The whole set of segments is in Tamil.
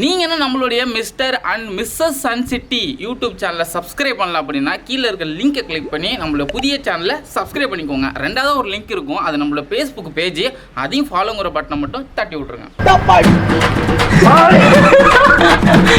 நீங்கள் என்ன நம்மளுடைய mister and missus Sun City YouTube சேனலை சப்ஸ்கிரைப் பண்ணலாம் அப்படின்னா கீழே இருக்க லிங்கை கிளிக் பண்ணி நம்மளோட புதிய சேனலை சப்ஸ்கிரைப் பண்ணிக்கோங்க. ரெண்டாவது ஒரு லிங்க் இருக்கும், அது நம்மளோட ஃபேஸ்புக் பேஜ், அதையும் ஃபாலோங்கிற பட்டனை மட்டும் தட்டி விட்ருங்க.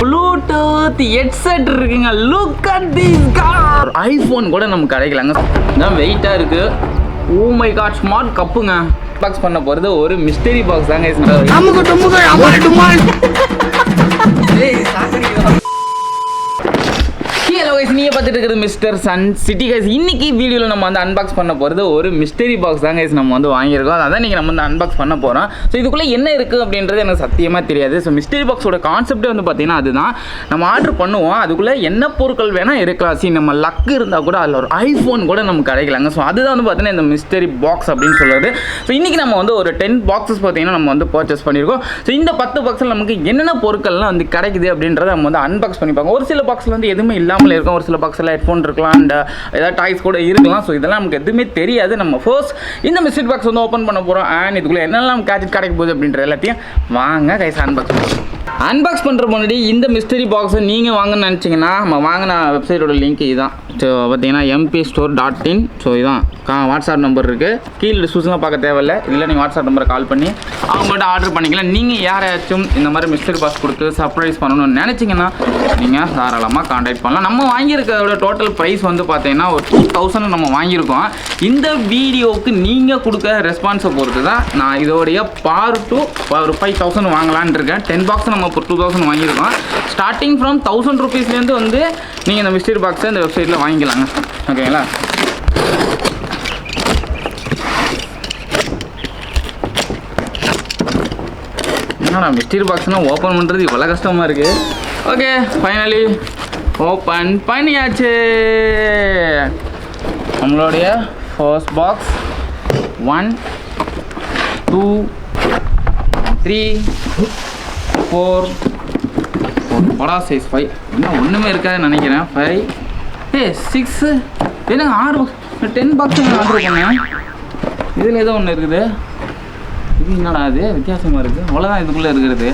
ப்ளூடூத் ஹெட்செட் இருக்குங்க. Look at this car. IPhone கூட நமக்கு கிடைக்கலாங்க. இதான் வெயிட்டாக இருக்குது. ஓ மை காட், ஸ்மார்ட் கப்புங்க. பாக்ஸ் பண்ண போகிறது ஒரு மிஸ்டரி பாக்ஸ் தாங்க. நீங்கள் பார்த்துட்டு இருக்கிறது மிஸ்டர் சன் சிட்டி கைஸ். இன்னைக்கு வீடியோவில் நம்ம வந்து அன்பாக்ஸ் பண்ண போகிறது ஒரு மிஸ்டரி பாக்ஸ் தான் கைஸ் நம்ம வந்து வாங்கியிருக்கோம். அதான் நீங்கள் நம்ம வந்து அன்பாக்ஸ் பண்ண போகிறோம். ஸோ இதுக்குள்ளே என்ன இருக்குது அப்படின்றது எனக்கு சத்தியமாக தெரியாது. ஸோ மிஸ்டரி பாக்ஸோட கான்செப்டே வந்து பார்த்தீங்கன்னா அதுதான். நம்ம ஆர்டர் பண்ணுவோம், அதுக்குள்ளே என்ன பொருட்கள் வேணால் இருக்கலாம். சி நம்ம லக்கு இருந்தால் கூட அதில் ஒரு ஐஃபோன் கூட நமக்கு கிடைக்கலாங்க. ஸோ அதுதான் வந்து பார்த்தீங்கன்னா இந்த மிஸ்டரி பாக்ஸ் அப்படின்னு சொல்கிறது. ஸோ இன்றைக்கி நம்ம வந்து ஒரு 10 பாக்ஸஸ் பார்த்தீங்கன்னா நம்ம வந்து பர்ச்சேஸ் பண்ணியிருக்கோம். ஸோ இந்த 10 பாக்ஸில் நமக்கு என்னென்ன பொருட்கள்லாம் வந்து கிடைக்குது அப்படின்றத நம்ம வந்து அன்பாக்ஸ் பண்ணிப்பாங்க. ஒரு சில பாக்ஸில் வந்து எதுவுமே இல்லாமல் இருக்கும், ஒரு சில பாக்ஸில் ஹெட்ஃபோன் இருக்கலாம், அண்ட் ஏதாவது டாய்ஸ் கூட இருக்கலாம். ஸோ இதெல்லாம் நமக்கு எதுவுமே தெரியாது. நம்ம ஃபர்ஸ்ட் இந்த மிஸ்டரி பாக்ஸ் வந்து ஓப்பன் பண்ண போகிறோம். அண்ட் இதுக்குள்ளே என்னெல்லாம் கேட்ஜெட் கிடைக்க போகுது அப்படின்ற எல்லாத்தையும் வாங்க கைஸ் அன்பாக்ஸ் பண்ணுவோம். அன்பாக்ஸ் பண்ணுற முன்னாடி இந்த மிஸ்டரி பாக்ஸை நீங்கள் வாங்கன்னு நினச்சிங்கன்னா நம்ம வாங்கின வெப்சைட்டோட லிங்க் இதுதான். ஸோ பார்த்தீங்கன்னா mpstore.in. ஸோ இதுதான் வாட்ஸ்அப் நம்பர் இருக்குது. கீழே டிஸ்கிரிப்ஷன்லாம் பார்க்க தேவையில்லை. இதில் நீங்கள் வாட்ஸ்அப் நம்பரை கால் பண்ணி அவங்கள்ட்ட ஆர்டர் பண்ணிக்கலாம். நீங்கள் யாராச்சும் இந்த மாதிரி மிஸ்டரி பாக்ஸ் கொடுத்து சர்ப்ரைஸ் பண்ணணும்னு நினச்சிங்கன்னா நீங்கள் தாராளமாக கான்டாக்ட் பண்ணலாம். நம்ம வாங்கியிருக்கிறதோட டோட்டல் ப்ரைஸ் வந்து பார்த்தீங்கன்னா ஒரு 2000 நம்ம வாங்கியிருக்கோம். இந்த வீடியோவுக்கு நீங்கள் கொடுக்க ரெஸ்பான்ஸை பொறுத்து தான் நான் இதோடைய பார்ட்டு ஒரு 5000 வாங்கலான் இருக்கேன். 10 பாக்ஸ் நம்ம இப்போ 2000 வாங்கியிருக்கோம். ஸ்டார்டிங் ஃப்ரம் 1000 ருபீஸ்லேருந்து வந்து நீங்கள் இந்த மிஸ்டரி பாக்ஸை இந்த வெப்சைட்டில் வாங்கிக்கலாங்க. ஓகேங்களா? என்னடா மிஸ்டரி பாக்ஸ்னால் ஓப்பன் பண்ணுறது இவ்வளோ கஷ்டமாக இருக்குது. ஓகே, ஃபைனலி ஓப்பன் பண்ணியாச்சு. நம்மளுடைய ஃபர்ஸ்ட் பாக்ஸ் 1 2 3 4 படா சைஸ் 5. இன்னும் ஒன்றுமே இருக்காதுன்னு நினைக்கிறேன். 5 6 என்னங்க 6 10 பாக்ஸ் ஆர்டர் பண்ணேன். இதில் ஏதோ ஒன்று இருக்குது. இது என்னடா அது வித்தியாசமாக இருக்குது. அவ்வளோதான் இதுக்குள்ளே இருக்கிறது.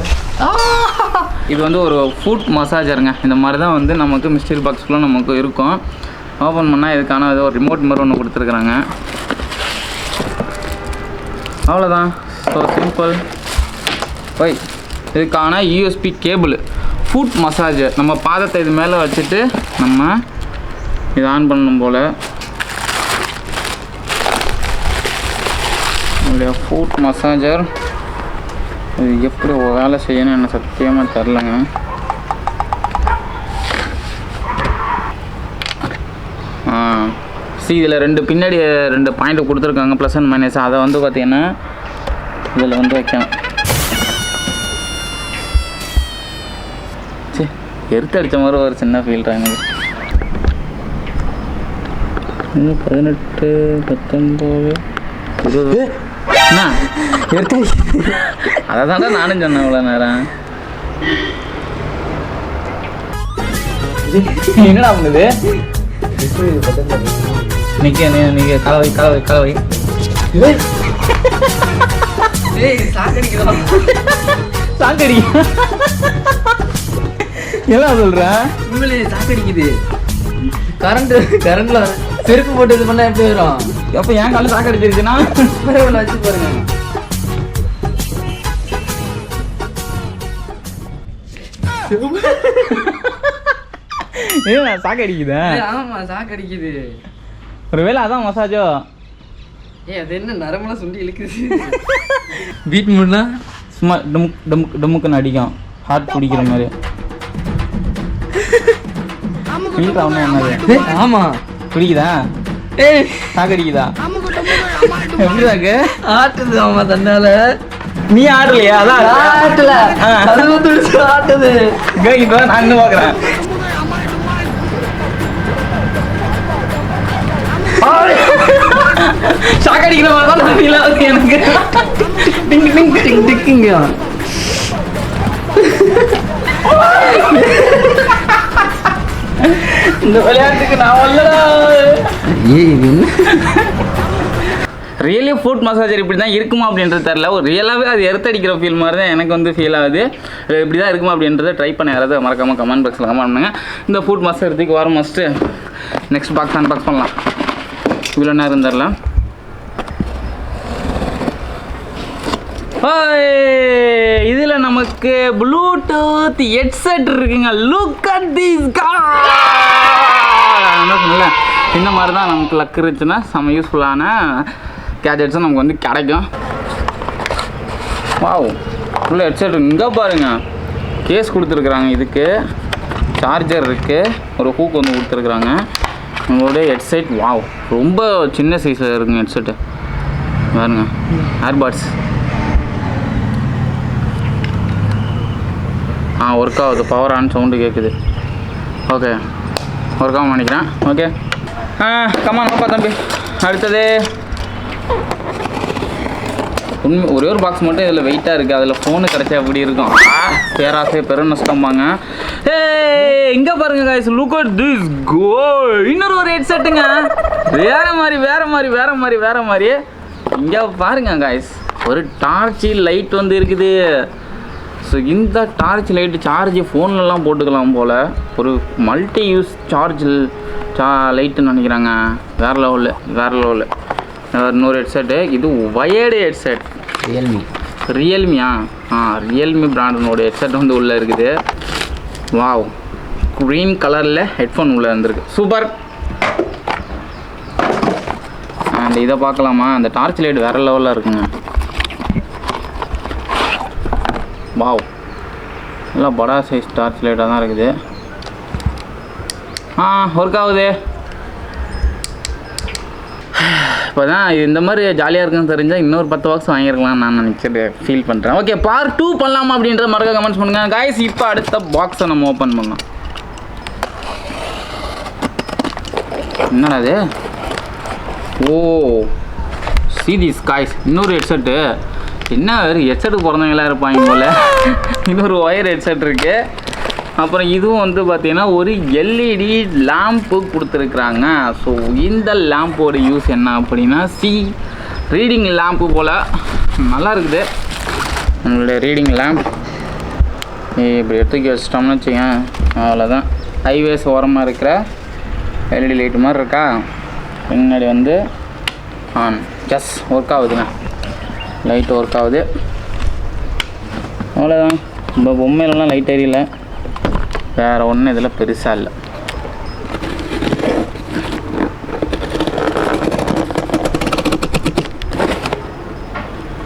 இது வந்து ஒரு ஃபுட் மசாஜருங்க. இந்த மாதிரி தான் வந்து நமக்கு மிஸ்டரி பாக்ஸ்க்குள்ளே நமக்கு இருக்கும். ஓப்பன் பண்ணால் இதுக்கான ஏதோ ஒரு ரிமோட் மாதிரி ஒன்று கொடுத்துருக்குறாங்க. அவ்வளோதான். So simple. போய் இதுக்கான யூஎஸ்பி கேபிள் ஃபுட் மசாஜர். நம்ம பாதத்தை இது மேலே வச்சுட்டு நம்ம இது ஆன் பண்ணணும் போல். ஃபுட் மசாஜர் இது எப்படி வேலை செய்யணும் எனக்கு சத்தியமாக தெரிலங்க. இதில் 2 பின்னாடி 2 பாயிண்ட் கொடுத்துருக்காங்க, ப்ளஸ் அண்ட் மைனஸ். அதை வந்து பார்த்திங்கன்னா இதில் வந்து வைக்கணும். சரி, எடுத்து அடித்த மாதிரி ஒரு சின்ன ஃபீல் தான் எனக்கு. 18 19 20 என்ன எடுத்து அதை தாண்டா நானும் சொன்னேன் இவ்வளோ நேரம். என்னடா பண்ணுது? நீங்க கலவை சாக்கடி என்ன சொல்றேன்? உண்மையிலே சாக்கடிக்குது. கரண்ட்ல செருப்பு போட்டு இது பண்ணா எப்படி வரும்? அப்ப என் கால சாக்கடிச்சிருச்சுன்னா வச்சு பாருங்க. ஏன் சாக்கடிக்குது? ஆமா சாக்கடிக்குது. ஒருவேளை அதான் மசாஜோ. அது என்ன நரம்பெல்லாம் சுண்டி இழுக்குது. பீட் முன்னா சும்மா டமுக் டமுக் டமுக்குன்னு அடிக்கும், ஹார்ட் பிடிக்கிற மாதிரி. ஆமா பிடிக்குதா? சாக்கடிக்குதா? எப்படி சாக்கு ஆட்டுது? ஆமா தன்னால. நீ ஆடலையா? அதான் ஆட்டல, ஆட்டுது. நான் இன்னும் பாக்குறேன். சாக்கடிக்கிற மாதிரி தான் எனக்கு. டிங் டிங் டிங் டிங்கிங்க. இந்த விளையாட்டுக்கு நான் வரலடா. ரியலி ஃபுட் மசாஜர் இப்படி தான் இருக்குமா அப்படின்றது தெரில. ஒரு ரியலாகவே அது எர்த்தடிக்கிற ஃபீல் மாதிரி தான் எனக்கு வந்து ஃபீல் ஆகுது. இப்படி தான் இருக்குமா அப்படின்றத ட்ரை பண்ண யாராவது மறக்காமல் கமெண்ட் பாக்ஸில் கமெண்ட் பண்ணுங்க. இந்த ஃபுட் மசாஜருக்கு வர மஸ்ட்டு நெக்ஸ்ட் பாக்ஸ் அன்பாக்ஸ் பண்ணலாம். இவ்வளோ நேரம் தரலாம். இதில் நமக்கு ப்ளூடூத் ஹெட்செட் இருக்குங்க. லுக் அட் திஸ் என்ன சொன்னல, இந்த மாதிரி தான் நமக்கு லக் இருந்துச்சுன்னா செம்ம யூஸ்ஃபுல்லான கேஜெட்ஸும் நமக்கு வந்து கிடைக்கும். வாவ், உள்ள ஹெட்செட் இங்கே பாருங்கள், கேஸ் கொடுத்துருக்குறாங்க, இதுக்கு சார்ஜர் இருக்குது, ஒரு ஹூக் வந்து கொடுத்துருக்குறாங்க. உங்களுடைய ஹெட்செட் வாவ் ரொம்ப சின்ன சைஸில் இருக்குங்க ஹெட்செட்டு பாருங்க. ஏர்பாட்ஸ் ஒர்க் ஆகுது, பவர் ஆன் சவுண்டு கேட்குது. ஓகே, ஒர்க் ஆகும் நினைக்கிறேன். ஓகே கமான் அப்பா தம்பி. அடுத்தது ஒரே ஒரு பாக்ஸ் மட்டும் இதில் வெயிட்டாக இருக்குது. அதில் ஃபோனு கிடச்சா எப்படி இருக்கும்? பேராசை பெரும் நஷ்டம்பாங்க. இங்கே பாருங்க guys, look at this gold. இன்னொரு ஒரு ஹெட்செட்டுங்க, வேற மாதிரி. இங்கே பாருங்க guys, ஒரு டார்ச் லைட் வந்து இருக்குது. ஸோ இந்த டார்ச் லைட்டு சார்ஜ் ஃபோன்லலாம் போட்டுக்கலாம் போல். ஒரு மல்டி யூஸ் லைட்டுன்னு நினைக்கிறாங்க. வேறு லெவலு. இன்னொரு ஹெட்செட்டு, இது வயர்டு ஹெட்செட். ரியல்மியா ரியல்மி பிராண்டனோட ஹெட்செட் வந்து உள்ளே இருக்குது. வாவ், க்ரீன் கலரில் ஹெட்ஃபோன் உள்ளே இருந்திருக்கு, சூப்பர். அண்ட் இதை பார்க்கலாமா, அந்த டார்ச் லைட் வேறு லெவலில் இருக்குங்க. வாவ், நல்லா படா சைஸ் டார்ச் லைட்டாக தான் இருக்குது. ஒர்க் ஆகுது. இப்போ தான் இந்த மாதிரி ஜாலியாக இருக்குன்னு தெரிஞ்சால் இன்னொரு 10 பாக்ஸ் வாங்கியிருக்கலாம் நான் நினச்சிட்டு ஃபீல் பண்ணுறேன். ஓகே, பார்ட் 2 பண்ணலாமா அப்படின்ற மறக்க கமெண்ட்ஸ் பண்ணுங்கள் guys. இப்போ அடுத்த பாக்ஸை நம்ம ஓப்பன் பண்ணலாம். என்னடா அது? ஓ சீரிஸ் காய்ஸ், இன்னொரு ஹெட்செட்டு. என்ன ஹெட்செட்டுக்கு பிறந்தவங்களாம் இருப்பாங்க போல். இன்னொரு ஒயர் ஹெட்செட் இருக்குது. அப்புறம் இதுவும் வந்து பார்த்திங்கன்னா ஒரு எல்இடி லேம்ப்பு கொடுத்துருக்குறாங்க. ஸோ இந்த லேம்போட யூஸ் என்ன அப்படின்னா ரீடிங் லேம்ப்பு போல் நல்லா இருக்குது. நம்மளுடைய ரீடிங் லேம்ப் இப்படி எடுத்துக்கி வச்சிட்டோம்னு வச்சுங்க, அவ்வளோதான். ஹைவேஸ் ஓரமாக இருக்கிற எல்இடி லைட்டு மாதிரி இருக்கா, பின்னாடி வந்து ஆன் ஜஸ் ஒர்க் ஆகுதுங்க. லைட் ஒர்க் ஆகுது, அவ்வளோதான். இப்போ பொம்மையிலலாம் லைட் எரியல, வேறு ஒன்றும் இதில் பெருசாக இல்லை.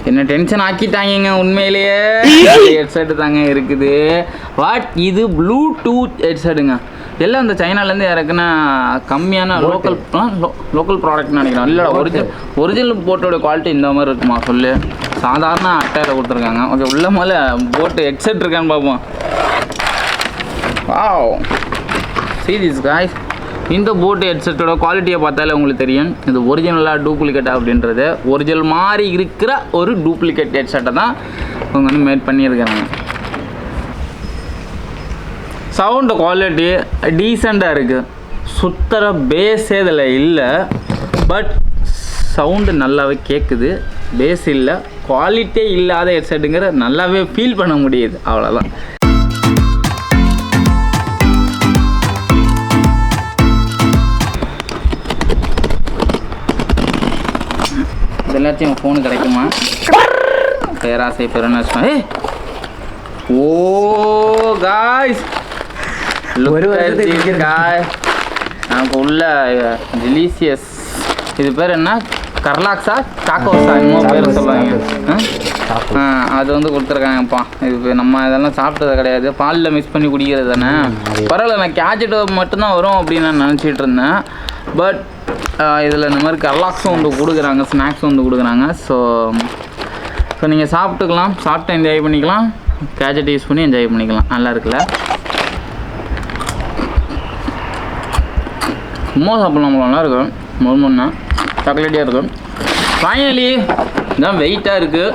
என்ன டென்ஷன் ஆக்கிட்டாங்க உண்மையிலேயே. ஹெட்செட்டு தாங்க இருக்குது. வாட், இது ப்ளூடூத் ஹெட்செட்டுங்க. எல்லாம் இந்த சைனாலேருந்து இறக்குனா கம்மியான லோக்கல் ப்ராடக்ட்னு நினைக்கிறேன். இல்லை, ஒரிஜினல் போட்டோட குவாலிட்டி இந்த மாதிரி இருக்குமா சொல்லு. சாதாரண அட்டையில் கொடுத்துருக்காங்க. ஓகே, உள்ள மேலே போட்டு ஹெட்செட் இருக்கான்னு பார்ப்போம். வாவ், சீரியஸ் காய்ஸ், இந்த போட்டு ஹெட்செட்டோட குவாலிட்டியை பார்த்தாலே உங்களுக்கு தெரியும் இது ஒரிஜினலாக டூப்ளிகேட்டா அப்படின்றது. ஒரிஜினல் மாதிரி இருக்கிற ஒரு டூப்ளிகேட் ஹெட்செட்டை தான் அவங்க வந்து மேட் பண்ணியிருக்காங்க. சவுண்டு குவாலிட்டி டீசெண்டாக இருக்குது. சுத்தர பேஸே இதில் இல்லை, பட் சவுண்டு நல்லாவே கேட்குது. பேஸ் இல்லை, குவாலிட்டியே இல்லாத ஹெட்செட்டுங்கிற நல்லாவே ஃபீல் பண்ண முடியுது, அவ்வளோதான். இது எல்லாத்தையும் ஃபோனு கிடைக்குமா? பேராசை பெருநஷ்டம். ஓ காய்ஸ், நமக்கு உள்ள டெலிஷியஸ், இது பேர் என்ன, கர்லாக்ஸா சாக்கோஸா இன்னும் பேர் சொல்லுவாங்க. அது வந்து கொடுத்துருக்காங்கப்பா. இது நம்ம இதெல்லாம் சாப்பிட்டது கிடையாது, பாலில் மிக்ஸ் பண்ணி குடிக்கிறது தானே. பரவாயில்ல, நான் கேஜெட் மட்டும்தான் வரும் அப்படின்னு நான் நினச்சிட்டு இருந்தேன். பட் இதில் இந்த மாதிரி கர்லாக்ஸும் வந்து கொடுக்குறாங்க, ஸ்நாக்ஸும் வந்து கொடுக்குறாங்க. ஸோ நீங்கள் சாப்பிட்டுக்கலாம், சாப்பிட்டு என்ஜாய் பண்ணிக்கலாம், கேஜெட் யூஸ் பண்ணி என்ஜாய் பண்ணிக்கலாம். நல்லா இருக்குல்ல? சும்மா சாப்பிட்லாம், நல்லா இருக்கும். முழுமுன்னா சாக்லேட்டியாக இருக்கும். ஃபைனலி இதான் வெயிட்டாக இருக்குது.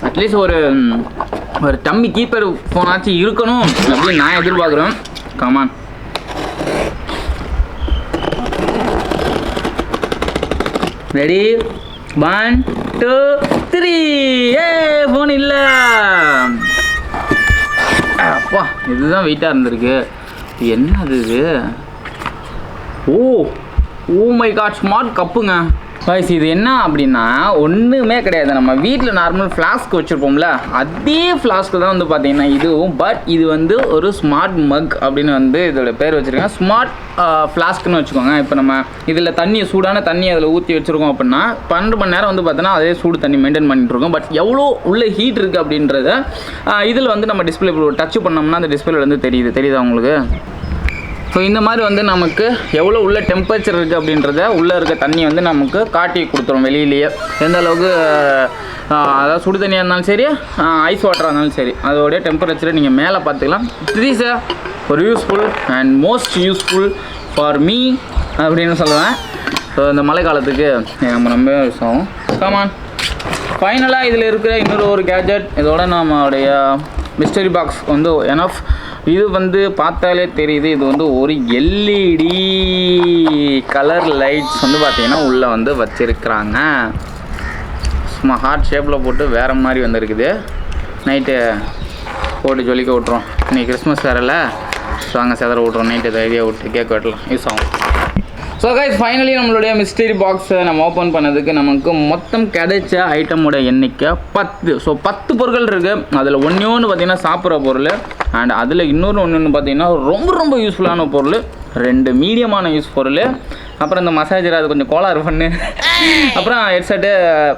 அட்லீஸ்ட் ஒரு டம்மி கீப்பர் ஃபோனாச்சும் இருக்கணும் அப்படின்னு நான் எதிர்பார்க்குறேன். கமான், ரெடி 1 2 3 ஏ ஃபோன் இல்லை. அப்பா இதுதான் வெயிட்டாக இருந்திருக்கு. என்னது இது? ஓ மை காட், ஸ்மார்ட் கப்புங்க கைஸ். இது என்ன அப்படின்னா ஒன்றுமே கிடையாது. நம்ம வீட்டில் நார்மல் ஃப்ளாஸ்க் வச்சுருப்போம்ல, அதே ஃப்ளாஸ்க்கு தான் வந்து பார்த்தீங்கன்னா இதுவும். பட் இது வந்து ஒரு ஸ்மார்ட் மக் அப்படின்னு வந்து இதோட பேர் வச்சுருக்கேன். ஸ்மார்ட் ஃப்ளாஸ்க்குன்னு வச்சுக்கோங்க. இப்போ நம்ம இதில் தண்ணியை, சூடான தண்ணி அதில் ஊற்றி வச்சுருக்கோம் அப்படின்னா 12 மணி நேரம் வந்து பார்த்தோன்னா அதே சூடு தண்ணி மெயின்டைன் பண்ணிட்டுருக்கோம். பட் எவ்வளோ உள்ள ஹீட் இருக்குது அப்படின்றத இதில் வந்து நம்ம டிஸ்பிளே டச் பண்ணோம்னா அந்த டிஸ்பிளே வந்து தெரியுதா உங்களுக்கு? ஸோ இந்த மாதிரி வந்து நமக்கு எவ்வளோ உள்ள டெம்பரேச்சர் இருக்குது அப்படின்றத உள்ளே இருக்க தண்ணி வந்து நமக்கு காட்டி கொடுத்துரும் வெளியிலேயே. எந்த அளவுக்கு அதாவது சுடு தண்ணியாக இருந்தாலும் சரி, ஐஸ் வாட்டராக இருந்தாலும் சரி, அதோடைய டெம்பரேச்சரை நீங்கள் மேலே பார்த்துக்கலாம். இது இஸ் ஒரு useful and most useful for me அப்படின்னு சொல்லுவேன். ஸோ இந்த மழை காலத்துக்கு நம்ம ரொம்ப யூஸ் ஆகும். கமான், ஃபைனலாக இதில் இருக்கிற இன்னொரு கேஜெட், இதோட நம்மளுடைய மிஸ்டரி பாக்ஸ் வந்து எனஃப். இது வந்து பார்த்தாலே தெரியுது, இது வந்து ஒரு எல்இடி கலர் லைட்ஸ் வந்து பார்த்தீங்கன்னா உள்ளே வந்து வச்சுருக்குறாங்க. சும்மா ஹார்ட் ஷேப்பில் போட்டு வேறு மாதிரி வந்துருக்குது. நைட்டு போட்டு ஜொலிக்க விட்றோம். இன்றைக்கி கிறிஸ்மஸ் வேறல, ஸோ அங்கே செதற விட்றோம். நைட்டு இதை ஐடியா விட்டு கேக் வெட்டலாம், யூஸ் ஆகும். ஸோ கைஸ் ஃபைனலி நம்மளுடைய மிஸ்டரி பாக்ஸை நம்ம ஓப்பன் பண்ணதுக்கு நமக்கு மொத்தம் கிடைச்ச ஐட்டமோட எண்ணிக்கை 10. ஸோ 10 பொருட்கள் இருக்குது. அதில் ஒன்று பார்த்தீங்கன்னா சாப்பிட்ற பொருள், அண்ட் அதில் இன்னொன்று பார்த்தீங்கன்னா ரொம்ப யூஸ்ஃபுல்லான பொருள், 2 மீடியமான யூஸ் பொருள், அப்புறம் இந்த மசாஜர் அது கொஞ்சம் கோளாறு பண்ணு, அப்புறம் headset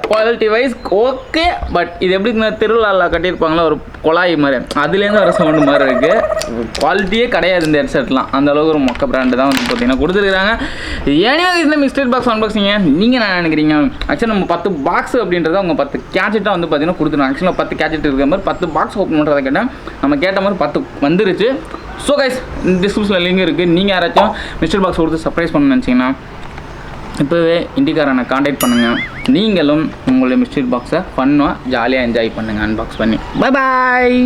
quality wise okay. But இது எப்படி திருவிழாவில் கட்டியிருப்பாங்களா ஒரு குழாய் மாதிரி, அதுலேருந்து வர சவுண்டு மாதிரி இருக்குது. குவாலிட்டியே கிடையாது இந்த ஹெட்செட்லாம். அந்த அளவுக்கு ஒரு மொக்க பிராண்டு தான் வந்து பார்த்தீங்கன்னா கொடுத்துருக்காங்க. ஏன்னா இந்த மிஸ்டரி பாக்ஸ் அன்பாக்சிங்க நீங்கள் என்ன நினைக்கிறீங்க? ஆக்சுவலாக நம்ம 10 பாக்ஸ் அப்படின்றத அவங்க 10 கேஜெட்டாக வந்து பார்த்தீங்கன்னா கொடுத்துருக்காங்க. ஆக்சுவலாக 10 கேஜெட் இருக்கிற மாதிரி 10 பாக்ஸ் ஓப்பன் பண்ணுறதை கேட்டால் நம்ம கேட்ட மாதிரி 10 வந்துருச்சு. ஸோ கைஸ் டிஸ்கிரிப்ஷனில் லிங்க் இருக்குது. நீங்கள் யாராச்சும் மிஸ்டரி பாக்ஸ் கொடுத்து சர்ப்ரைஸ் பண்ணணும்னு நினச்சிங்கன்னா இப்போவே இண்டிகாரனை காண்டாக்ட் பண்ணுங்கள். நீங்களும் உங்களுடைய மிஸ்டரி பாக்ஸை ஃபன்னாக ஜாலியாக என்ஜாய் பண்ணுங்கள் அன்பாக்ஸ் பண்ணி. Bye bye.